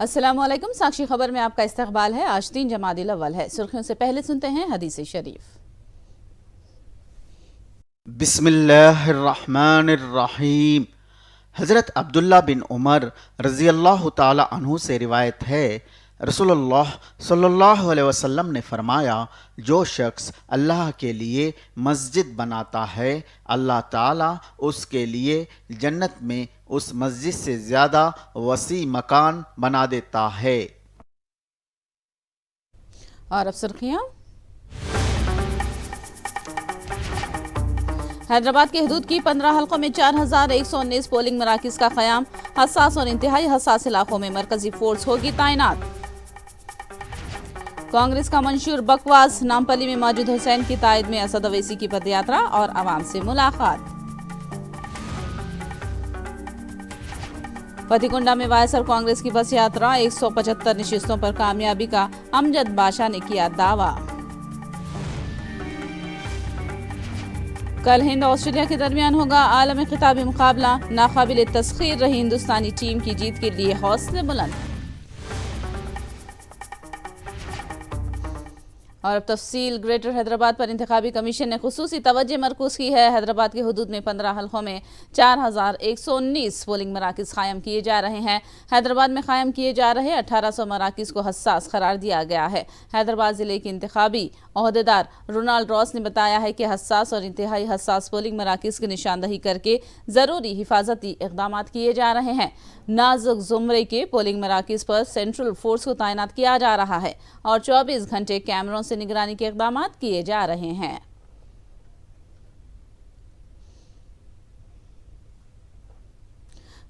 अस्सलामुअलैकुम। साक्षी खबर में आपका इस्तकबाल है। आज 3 जमादिल अव्वल है। सुर्खियों से पहले सुनते हैं हदीस शरीफ। बिस्मिल्लाहिर्रहमानिर्रहीम। हज़रत अब्दुल्ला बिन उमर रज़ी अल्लाह ताला अन्हु से रिवायत है, रसूलुल्लाह सल्लल्लाहु अलैहि वसल्लम ने फरमाया, जो शख्स अल्लाह के लिए मस्जिद बनाता है, अल्लाह ताला उसके लिए जन्नत में उस मस्जिद से ज़्यादा वसी मकान बना देता है। और अब सुर्खियां। हैदराबाद के हदूद की 15 हल्कों में 4119 पोलिंग मराकिज का क़याम। हसास और इंतहाई हसास इलाकों में मरकजी फोर्स होगी तैनात। कांग्रेस का मंशूर बकवास। नामपल्ली में मौजूद हुसैन की तायद में असद अवैसी की पदयात्रा और आवाम से मुलाकात। पतिकुंडा में वायएसआर कांग्रेस की बस यात्रा। 175 नशिस्तों पर कामयाबी का अमजद बादशाह ने किया दावा। कल हिंद ऑस्ट्रेलिया के दरमियान होगा आलमी खिताबी मुकाबला। नाकाबिल तस्खीर रही हिंदुस्तानी टीम की जीत के लिए हौसले बुलंद। और अब तफसील। ग्रेटर हैदराबाद पर इंतखाबी कमीशन ने खुसूसी तवज्जो मरकूज की है। हैदराबाद के हदूद में 15 हल्कों में 4119 पोलिंग मराकिज कायम किए जा रहे हैं। हैदराबाद में कायम किए जा रहे 1800 मराकिज को हसास करार दिया गया है। हैदराबाद जिले के इंतखाबी ओहदेदार रोनाल्ड रॉस ने बताया है कि हसास और इंतहाई हसास पोलिंग मराकिज की निशानदही करके जरूरी हिफाजती इकदाम किए जा रहे हैं। नाजुक जुमरे के पोलिंग मराकिज पर सेंट्रल फोर्स को तैनात किया जा रहा है और 24 घंटे कैमरों से निगरानी के इकदाम किए जा रहे हैं।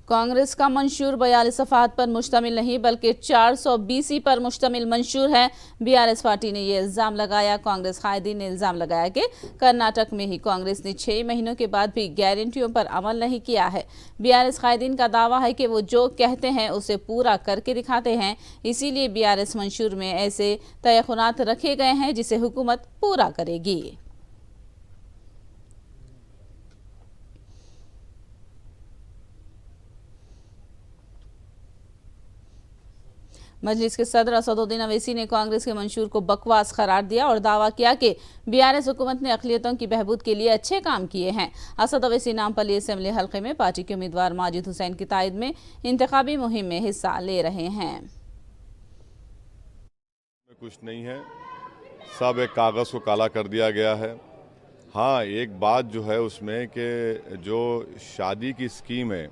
कांग्रेस का मंशूर 42 सफ़ात पर मुश्तमिल नहीं बल्कि 420 पर मुश्तमिल मंशूर है। बीआरएस पार्टी ने यह इल्ज़ाम लगाया। कांग्रेस कायदीन ने इल्ज़ाम लगाया कि कर्नाटक में ही कांग्रेस ने 6 महीनों के बाद भी गारंटियों पर अमल नहीं किया है। बीआरएस कायदीन का दावा है कि वो जो कहते हैं उसे पूरा करके दिखाते हैं। इसीलिए बीआरएस मंशूर में ऐसे तयख़ुनात रखे गए हैं जिसे हुकूमत पूरा करेगी। मजलिस के सदर असदुद्दीन अवैसी ने कांग्रेस के मंशूर को बकवास करार दिया और दावा किया कि बीआरएस हुकूमत ने अक़लियतों की बहबूद के लिए अच्छे काम किए हैं। असद अवैसी नामपल्ली असेंबली हल्के में पार्टी के उम्मीदवार माजिद हुसैन की तायद में इंतखाबी मुहिम में हिस्सा ले रहे हैं। कुछ नहीं है, सब एक कागज़ को काला कर दिया गया है। हाँ, एक बात जो है उसमें कि जो शादी की स्कीम है,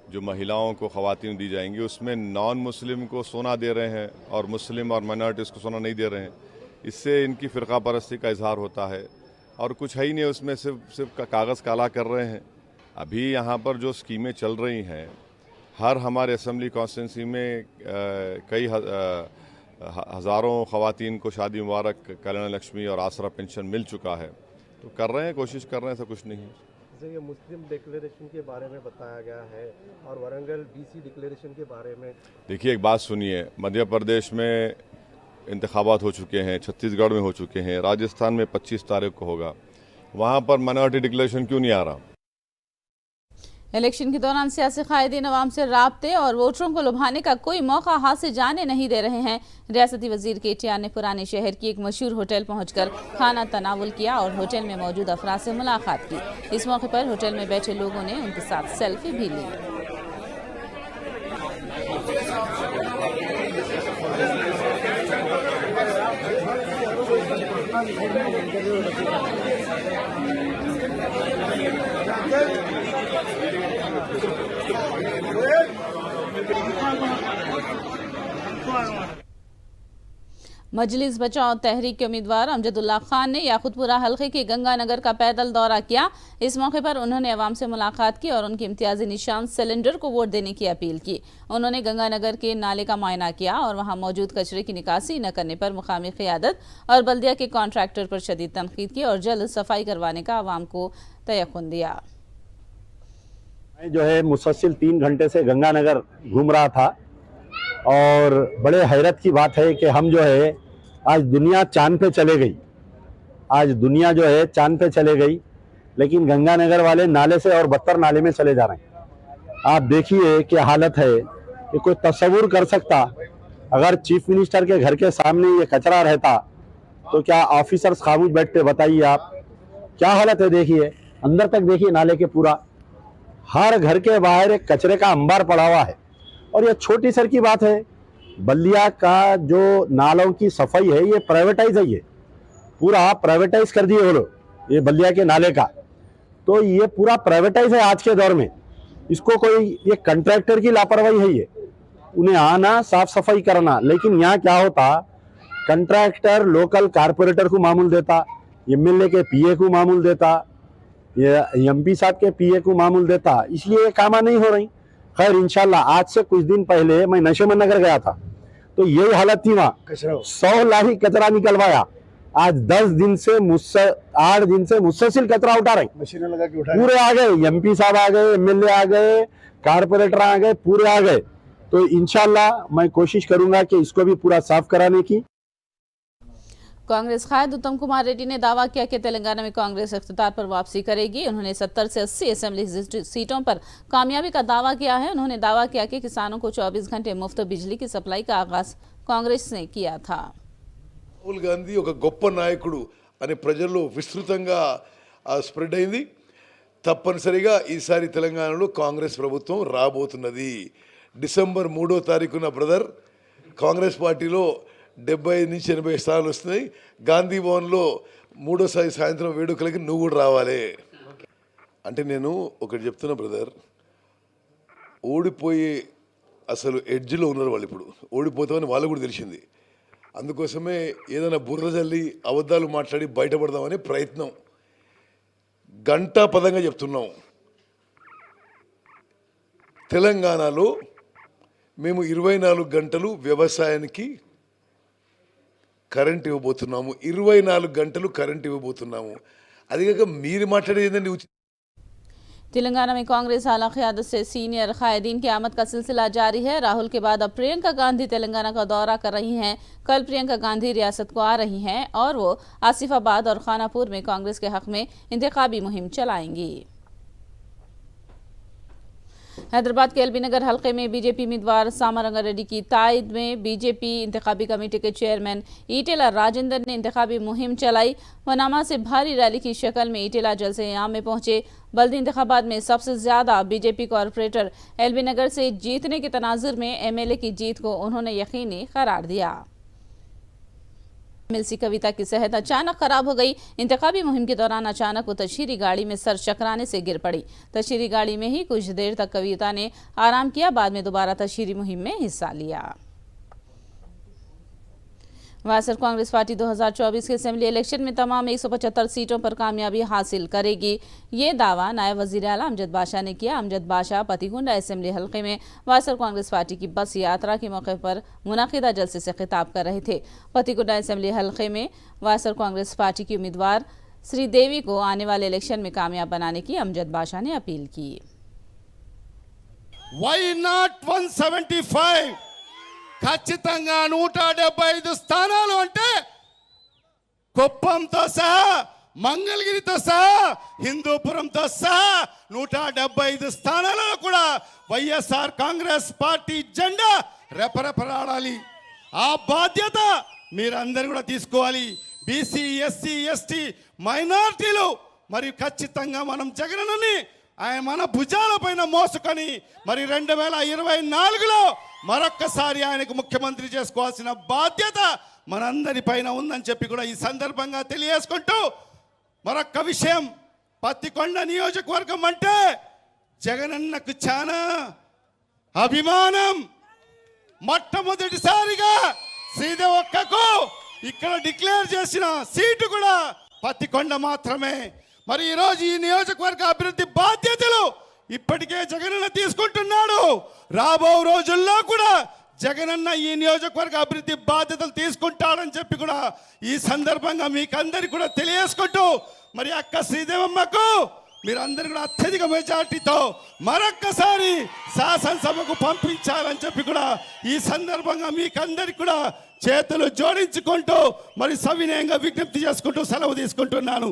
जो महिलाओं को ख़वातीन दी जाएंगी, उसमें नॉन मुस्लिम को सोना दे रहे हैं और मुस्लिम और माइनॉरिटीज़ को सोना नहीं दे रहे हैं। इससे इनकी फ़िरका परस्ती का इजहार होता है और कुछ है ही नहीं, उसमें सिर्फ कागज़ काला कर रहे हैं। अभी यहाँ पर जो स्कीमें चल रही हैं, हर हमारे असम्बली कॉन्स्टिट्यूंसी में कई हज़ारों ख़वातीन को शादी मुबारक, कल्याण लक्ष्मी और आसरा पेंशन मिल चुका है। तो कर रहे हैं, कोशिश कर रहे हैं, ऐसा कुछ नहीं है। जैसे ये मुस्लिम डिक्लेरेशन के बारे में बताया गया है और वारंगल बीसी डिक्लेरेशन के बारे में। देखिए, एक बात सुनिए, मध्य प्रदेश में इंतखाबात हो चुके हैं, छत्तीसगढ़ में हो चुके हैं, राजस्थान में 25 तारीख को होगा। वहाँ पर माइनॉरिटी डिक्लेरेशन क्यों नहीं आ रहा? इलेक्शन के दौरान सियासी कायदीन अवाम से राब्ते और वोटरों को लुभाने का कोई मौका हाथ से जाने नहीं दे रहे हैं। रियासती वजीर KTR ने पुराने शहर की एक मशहूर होटल पहुंचकर खाना तनावुल किया और होटल में मौजूद अफराद से मुलाकात की। इस मौके पर होटल में बैठे लोगों ने उनके साथ सेल्फी भी ली। मजलिस बचाओ तहरीक के उम्मीदवार अमजदुल्ला खान ने याकुतपुरा हल्के के गंगानगर का पैदल दौरा किया। इस मौके पर उन्होंने अवाम से मुलाकात की और उनके इम्तियाजी निशान सिलेंडर को वोट देने की अपील की। उन्होंने गंगानगर के नाले का मुआयना किया और वहां मौजूद कचरे की निकासी न करने पर मुकामी क़ियादत और बल्दिया के कॉन्ट्रैक्टर पर शदीद तनकीद की और जल्द सफाई करवाने का अवाम को तयक़ुन दिया। जो है मुसलसल 3 घंटे से गंगानगर घूम रहा था और बड़े हैरत की बात है कि हम जो है आज दुनिया चांद पे चले गई। आज दुनिया जो है चांद पे चले गई, लेकिन गंगानगर वाले नाले से और बदतर नाले में चले जा रहे हैं। आप देखिए क्या हालत है। कि कोई तस्वुर कर सकता अगर चीफ मिनिस्टर के घर के सामने ये कचरा रहता तो क्या ऑफिसर्स खामोश बैठते? बताइए आप क्या हालत है। देखिए अंदर तक देखिए नाले के पूरा, हर घर के बाहर एक कचरे का अंबार पड़ा हुआ है। और ये छोटी सर की बात है, बल्दिया का जो नालों की सफाई है ये प्राइवेटाइज है, ये पूरा प्राइवेटाइज कर दिए वो लोग, ये बल्दिया के नाले का तो ये पूरा प्राइवेटाइज है आज के दौर में। इसको कोई ये कंट्रैक्टर की लापरवाही है, ये उन्हें आना साफ सफाई करना। लेकिन यहाँ क्या होता, कंट्रैक्टर लोकल कारपोरेटर को मामूल देता, एमएलए के पीए को मामूल देता, ये एमपी साहब के पीए को मामूल देता, इसलिए ये कामा नहीं हो रही। खैर इंशाल्लाह आज से कुछ दिन पहले मैं नशेमन नगर गया था तो यही हालत थी, वहाँ 100 लाही कचरा निकलवाया। आज 10 दिन से मुझसे 8 दिन से मुसलसिल कचरा उठा रही, मशीनें लगा के उठा पूरे आ गए, एमपी साहब आ गए, एमएलए आ गए, कारपोरेटर आ गए, पूरे आ गए। तो इंशाल्लाह मैं कोशिश करूंगा कि इसको भी पूरा साफ कराने की। कांग्रेस कायद उत्तम कुमार रेड्डी ने दावा किया कि तेलंगाना में कांग्रेस इख्तियार पर वापसी करेगी। उन्होंने 70 से 80 असेंबली सीटों पर कामयाबी का दावा किया है। उन्होंने दावा किया कि किसानों को 24 घंटे मुफ्त बिजली की सप्लाई का आगाज कांग्रेस ने किया था। రాహుల్ గాంధీ ఒక గొప్ప నాయకుడు అని ప్రజల్లో విస్తృతంగా స్ప్రెడ్ అయింది. తప్పనిసరిగా ఈసారి తెలంగాణలో కాంగ్రెస్ ప్రభుత్వం రాబోతున్నది. డిసెంబర్ 3వ తారీఖున బ్రదర్ కాంగ్రెస్ పార్టీలో 70 నుంచి 80 స్థానాలు వస్తున్నాయి. గాంధీ భవన్లో 3వ సాయంత్రం వేడుకలకి నువ్వు కూడా రావాలి. అంటే నేను ఒకటి చెప్తున్నా బ్రదర్, ఓడిపోయి అసలు ఎడ్జ్లో ఉన్నారు వాళ్ళు. ఇప్పుడు ఓడిపోతామని వాళ్ళు కూడా తెలిసింది. అందుకోసమే ఏదైనా బుర్ర జల్లి అబద్ధాలు మాట్లాడి బయటపడదామనే ప్రయత్నం. గంటా పదంగా చెప్తున్నాం, తెలంగాణలో మేము 24 గంటలు వ్యవసాయానికి కరెంట్ ఇవ్వబోతున్నాము. 24 గంటలు కరెంట్ ఇవ్వబోతున్నాము. అది కాక మీరు మాట్లాడేది ఏంటండి? तेलंगाना में कांग्रेस आला क़यादत से सीनियर कायदीन की आमद का सिलसिला जारी है। राहुल के बाद अब प्रियंका गांधी तेलंगाना का दौरा कर रही हैं। कल प्रियंका गांधी रियासत को आ रही हैं और वो आसिफाबाद और खानापुर में कांग्रेस के हक में इंतखाबी मुहिम चलाएंगी। हैदराबाद के एलबी नगर हल्के में बीजेपी उम्मीदवार सामारंगा रेड्डी की तायद में बीजेपी इंतखाबी कमेटी के चेयरमैन ईटेला राजेंद्र ने इंतखाबी मुहिम चलाई। वनामा से भारी रैली की शक्ल में ईटेला जलसे-ए-आम में पहुंचे। बल्दी इंतखाबात में सबसे ज्यादा बीजेपी कॉरपोरेटर एलबी नगर से जीतने के तनाजुर में एमएलए की जीत को उन्होंने यकीनी करार दिया। मिलसी कविता की सेहत अचानक खराब हो गई। इंतखाबी मुहिम के दौरान अचानक वो तशहीरी गाड़ी में सर चकराने से गिर पड़ी। तशहीरी गाड़ी में ही कुछ देर तक कविता ने आराम किया, बाद में दोबारा तशहीरी मुहिम में हिस्सा लिया। वासर कांग्रेस पार्टी 2024 के असेंबली इलेक्शन में तमाम 175 सीटों पर कामयाबी हासिल करेगी। ये दावा नायब वजीर आला अमजद बाशा ने किया। अमजद बाशा पतिकुंडा असेंबली हल्के में वासर कांग्रेस पार्टी की बस यात्रा के मौके पर मुनाकिदा जलसे से खिताब कर रहे थे। पतिकुंडा असेंबली हल्के में वासर कांग्रेस पार्टी की उम्मीदवार श्रीदेवी को आने वाले इलेक्शन में कामयाब बनाने की अमजद बाशा ने अपील की। Why not 175? ఖచ్చితంగా 175 స్థానాలు అంటే కుప్పంతో సహా, మంగళగిరితో సహా, హిందూపురంతో సహా 175 స్థానాలలో కూడా వైఎస్ఆర్ కాంగ్రెస్ పార్టీ జెండా రెపరెపలాడాలి. ఆ బాధ్యత మీరందరూ కూడా తీసుకోవాలి. బీసీ, ఎస్సీ, ఎస్టీ, మైనారిటీలు మరియు ఖచ్చితంగా మనం జగనన్నని ఆయన మన భుజాలపైన మోసుకొని మరి 2024లో మరొక్కసారి ఆయనకు ముఖ్యమంత్రి చేసుకోవాల్సిన బాధ్యత మనందరిపైన ఉందని చెప్పి కూడా ఈ సందర్భంగా తెలియజేసుకుంటూ, మరొక్క విషయం, పత్తికొండ నియోజకవర్గం అంటే జగనన్నకు చాలా అభిమానం. మొట్టమొదటిసారిగా శ్రీదేవక్కకు ఇక్కడ డిక్లేర్ చేసిన సీటు కూడా పత్తికొండ మాత్రమే. మరి ఈరోజు ఈ నియోజకవర్గ అభివృద్ధి బాధ్యతలు ఇప్పటికే జగనన్న తీసుకుంటున్నాడు. రాబో రోజుల్లో కూడా జగనన్న ఈ నియోజకవర్గ అభివృద్ధి బాధ్యతలు తీసుకుంటాడని చెప్పి కూడా ఈ సందర్భంగా మీకు అందరికీ కూడా తెలియజేసుకుంటూ, మరి అక్క శ్రీదేవమ్మకు మీరందరూ కూడా అత్యధిక మెజార్టీతో మరొక్కసారి శాసనసభకు పంపించాలని చెప్పి కూడా ఈ సందర్భంగా మీకు అందరికీ కూడా చేతులు జోడించుకుంటూ మరి సవినయంగా విజ్ఞప్తి చేసుకుంటూ సెలవు తీసుకుంటున్నాను.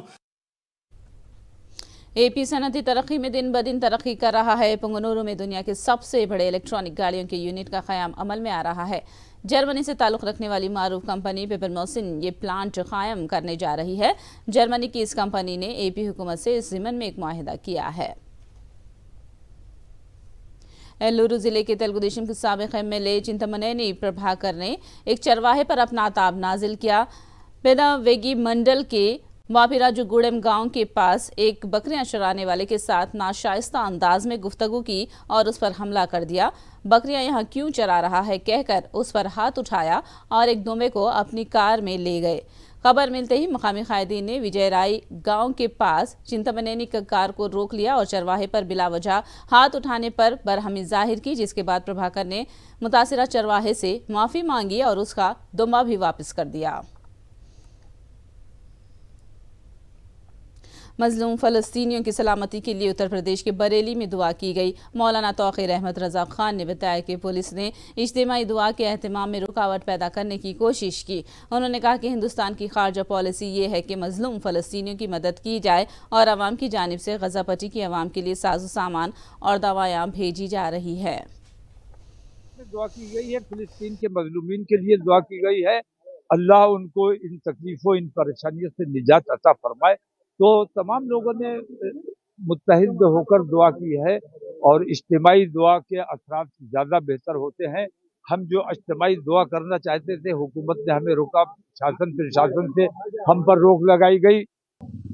एपी सनती तरक्की में दिन ब दिन तरक्की कर रहा है। पुंगनुरु में दुनिया के सबसे बड़े इलेक्ट्रॉनिक गाड़ियों के यूनिट का क़याम अमल में आ रहा है। जर्मनी से ताल्लुक़ रखने वाली मारूफ कंपनी पेपर मोसिन ये प्लांट कायम करने जा रही है। जर्मनी की इस कंपनी ने एपी हुकूमत से इस ज़िमन में एक मुआहिदा किया है। एल्लूरू जिले के तेलुगुदेशम के साबिक़ एमएलए चिंतमनेनी प्रभाकर ने एक चरवाहे पर अपना ताब नाजिल किया। पेदावेगी मंडल के वापिराजुगुड़ेम गांव के पास एक बकरियां चराने वाले के साथ नाशाइस्ता अंदाज में गुफ्तगू की और उस पर हमला कर दिया। बकरियां यहाँ क्यों चरा रहा है कहकर उस पर हाथ उठाया और एक दुम्बे को अपनी कार में ले गए। खबर मिलते ही मकामी कायदीन ने विजयराई गांव के पास चिंतमनेनी की कार को रोक लिया और चरवाहे पर बिला वजह हाथ उठाने पर बरहमी जाहिर की, जिसके बाद प्रभाकर ने मुतासिरा चरवाहे से माफ़ी मांगी और उसका दुम्बा भी वापस कर दिया। मजलूम फ़लस्तीनियों की सलामती के लिए उत्तर प्रदेश के बरेली में दुआ की गई। मौलाना तौक़ीर अहमद रज़ा खान ने बताया कि पुलिस ने इज्तिमाई दुआ के एहतमाम में रुकावट पैदा करने की कोशिश की। उन्होंने कहा कि हिंदुस्तान की खारजा पॉलिसी ये है कि मजलूम फ़लस्तीनियों की मदद की जाए और आवाम की जानिब से गज़ा पट्टी की आवाम के लिए साजो सामान और दवायाँ भेजी जा रही है। दुआ की गई है, फ़लस्तीन के मजलूमीन के लिए दुआ की गई है। अल्लाह उनको इन तकलीफ़ों, इन परेशानियों से निजात अता फरमाए। तो तमाम लोगों ने मुत्तहिद होकर दुआ की है और इज्तिमाई दुआ के असरात ज़्यादा बेहतर होते हैं। हम जो इज्तिमाई दुआ करना चाहते थे, हुकूमत ने हमें रोका, शासन प्रशासन से हम पर रोक लगाई गई।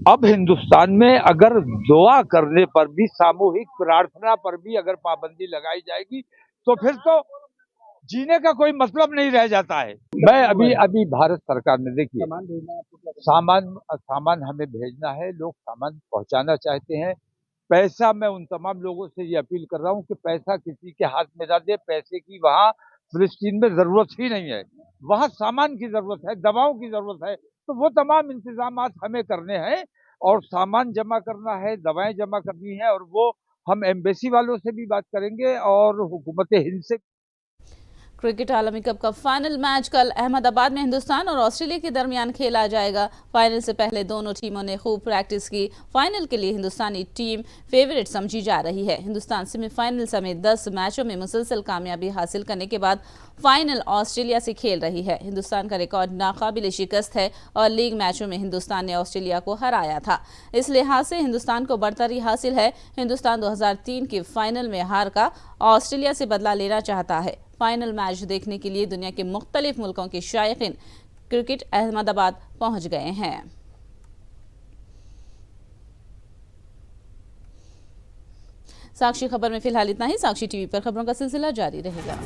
अब हिंदुस्तान में अगर दुआ करने पर भी, सामूहिक प्रार्थना पर भी अगर पाबंदी लगाई जाएगी तो फिर तो जीने का कोई मतलब नहीं रह जाता है। मैं अभी भारत सरकार ने, देखिए, सामान हमें भेजना है, लोग सामान पहुंचाना चाहते हैं। पैसा, मैं उन तमाम लोगों से ये अपील कर रहा हूं कि पैसा किसी के हाथ में ना दे। पैसे की वहाँ फिलिस्तीन में जरूरत ही नहीं है, वहाँ सामान की जरूरत है, दवाओं की जरूरत है। तो वो तमाम इंतजाम हमें करने हैं और सामान जमा करना है, दवाएं जमा करनी है, और वो हम एम्बेसी वालों से भी बात करेंगे और हुकूमत हिंद से। क्रिकेट आलमी कप का फाइनल मैच कल अहमदाबाद में हिंदुस्तान और ऑस्ट्रेलिया के दरमियान खेला जाएगा। फाइनल से पहले दोनों टीमों ने खूब प्रैक्टिस की। फाइनल के लिए हिंदुस्तानी टीम फेवरेट समझी जा रही है। हिंदुस्तान सेमीफाइनल समेत 10 मैचों में मुसलसल कामयाबी हासिल करने के बाद फाइनल ऑस्ट्रेलिया से खेल रही है। हिंदुस्तान का रिकॉर्ड नाकाबिल शिकस्त है और लीग मैचों में हिंदुस्तान ने ऑस्ट्रेलिया को हराया था। इस लिहाज से हिंदुस्तान को बढ़तरी हासिल है। हिंदुस्तान 2003 के फाइनल में हार का ऑस्ट्रेलिया से बदला लेना चाहता है। फाइनल मैच देखने के लिए दुनिया के मुख्तलिफ मुल्कों के शायकीन क्रिकेट अहमदाबाद पहुंच गए हैं। साक्षी खबर में फिलहाल इतना ही। साक्षी टीवी पर खबरों का सिलसिला जारी रहेगा।